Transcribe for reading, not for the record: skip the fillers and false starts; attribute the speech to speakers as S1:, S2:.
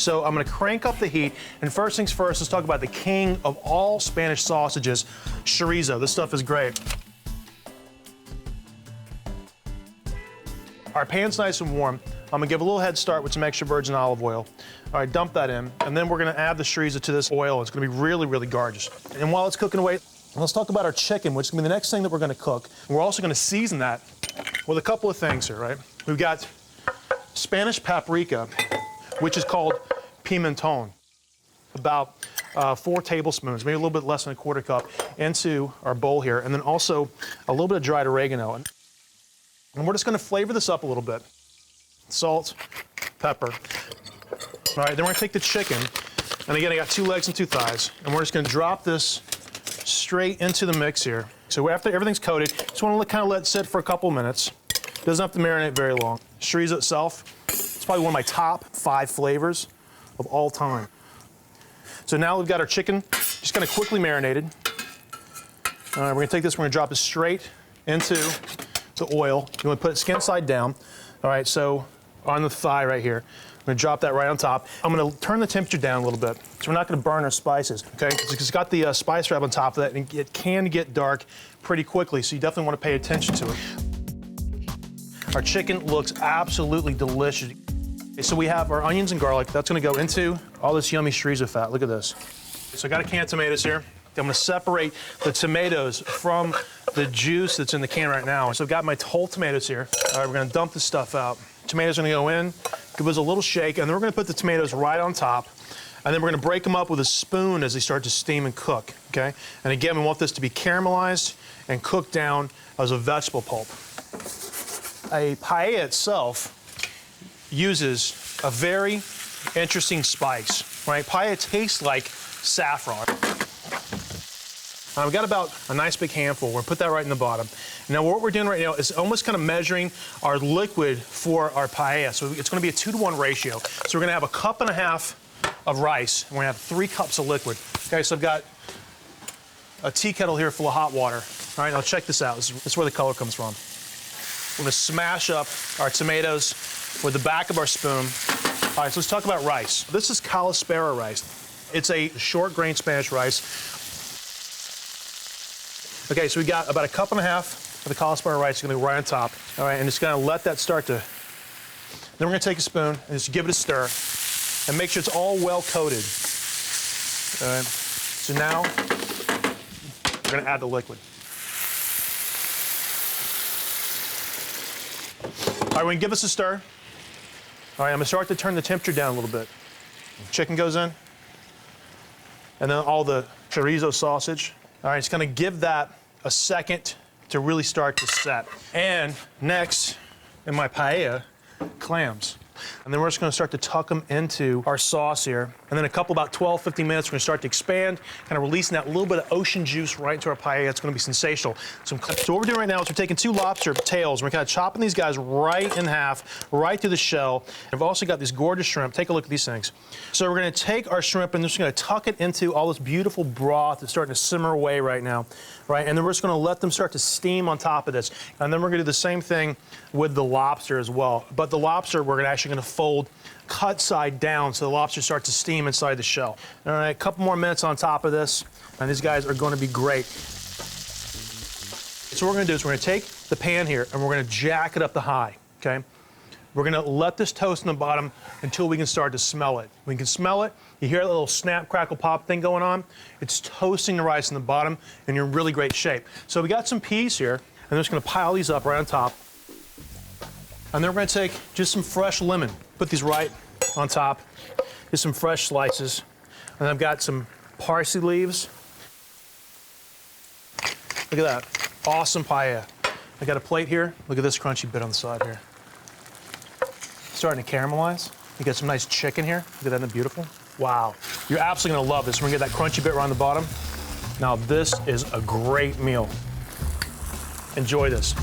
S1: So I'm gonna crank up the heat, and first things first, let's talk about the king of all Spanish sausages, chorizo. This stuff is great. Our pan's nice and warm. I'm gonna give a little head start with some extra virgin olive oil. All right, dump that in, and then we're gonna add the chorizo to this oil. It's gonna be really, really gorgeous. And while it's cooking away, let's talk about our chicken, which is gonna be the next thing that we're gonna cook. And we're also gonna season that with a couple of things here, right? We've got Spanish paprika, which is called pimenton, about 4 tablespoons, maybe a little bit less than a quarter cup, into our bowl here, and then also a little bit of dried oregano. And we're just gonna flavor this up a little bit. Salt, pepper. All right, then we're gonna take the chicken, and again, I got 2 legs and 2 thighs, and we're just gonna drop this straight into the mix here. So after everything's coated, just wanna kind of let it sit for a couple minutes. Doesn't have to marinate very long. Chorizo itself, it's probably one of my top 5 flavors of all time. So now we've got our chicken just kind of quickly marinated. All right, we're gonna take this, we're gonna drop it straight into the oil. You wanna put it skin side down. All right, so on the thigh right here, I'm gonna drop that right on top. I'm gonna turn the temperature down a little bit, so we're not gonna burn our spices, okay? Because it's got the spice wrap on top of that, and it can get dark pretty quickly, so you definitely wanna pay attention to it. Our chicken looks absolutely delicious. So we have our onions and garlic. That's gonna go into all this yummy chorizo fat. Look at this. So I got a can of tomatoes here. I'm gonna separate the tomatoes from the juice that's in the can right now. So I've got my whole tomatoes here. All right, we're gonna dump this stuff out. Tomatoes are gonna go in, give us a little shake, and then we're gonna put the tomatoes right on top, and then we're gonna break them up with a spoon as they start to steam and cook, okay? And again, we want this to be caramelized and cooked down as a vegetable pulp. A paella itself uses a very interesting spice, right? Paella tastes like saffron. I've got about a nice big handful. We're gonna put that right in the bottom. Now what we're doing right now is almost kind of measuring our liquid for our paella. So it's gonna be a 2-to-1 ratio. So we're gonna have a 1.5 cups of rice, and we're gonna have 3 cups of liquid. Okay, so I've got a tea kettle here full of hot water. All right, now check this out. This is where the color comes from. We're gonna smash up our tomatoes with the back of our spoon. All right, so let's talk about rice. This is calaspera rice. It's a short grain Spanish rice. Okay, so we got about a 1.5 cups of the calaspera rice. It's gonna go right on top. All right, and just gonna let that start to, then we're gonna take a spoon and just give it a stir and make sure it's all well coated. All right, so now we're gonna add the liquid. All right, we're gonna give this a stir. All right, I'm gonna start to turn the temperature down a little bit. Chicken goes in, and then all the chorizo sausage. All right, it's gonna give that a second to really start to set. And next, in my paella, clams. And then we're just gonna start to tuck them into our sauce here. And then about 12, 15 minutes, we're gonna start to expand, kind of releasing that little bit of ocean juice right into our paella. It's gonna be sensational. So what we're doing right now is we're taking 2 lobster tails, and we're kind of chopping these guys right in half, right through the shell. And we've also got these gorgeous shrimp. Take a look at these things. So we're gonna take our shrimp and just gonna tuck it into all this beautiful broth that's starting to simmer away right now, right? And then we're just gonna let them start to steam on top of this. And then we're gonna do the same thing with the lobster as well. But the lobster, we're actually gonna fold cut side down so the lobster starts to steam inside the shell. All right, a couple more minutes on top of this, and these guys are going to be great. So what we're going to do is we're going to take the pan here and we're going to jack it up to high, okay? We're going to let this toast in the bottom until we can start to smell it. We can smell it. You hear that little snap, crackle, pop thing going on? It's toasting the rice in the bottom, and you're in really great shape. So we got some peas here, and I'm just going to pile these up right on top. And then we're going to take just some fresh lemon, put these right on top, just some fresh slices. And I've got some parsley leaves. Look at that, awesome paella. I got a plate here. Look at this crunchy bit on the side here. Starting to caramelize. You got some nice chicken here. Look at that, isn't it beautiful? Wow, you're absolutely gonna love this. We're gonna get that crunchy bit right on the bottom. Now this is a great meal. Enjoy this.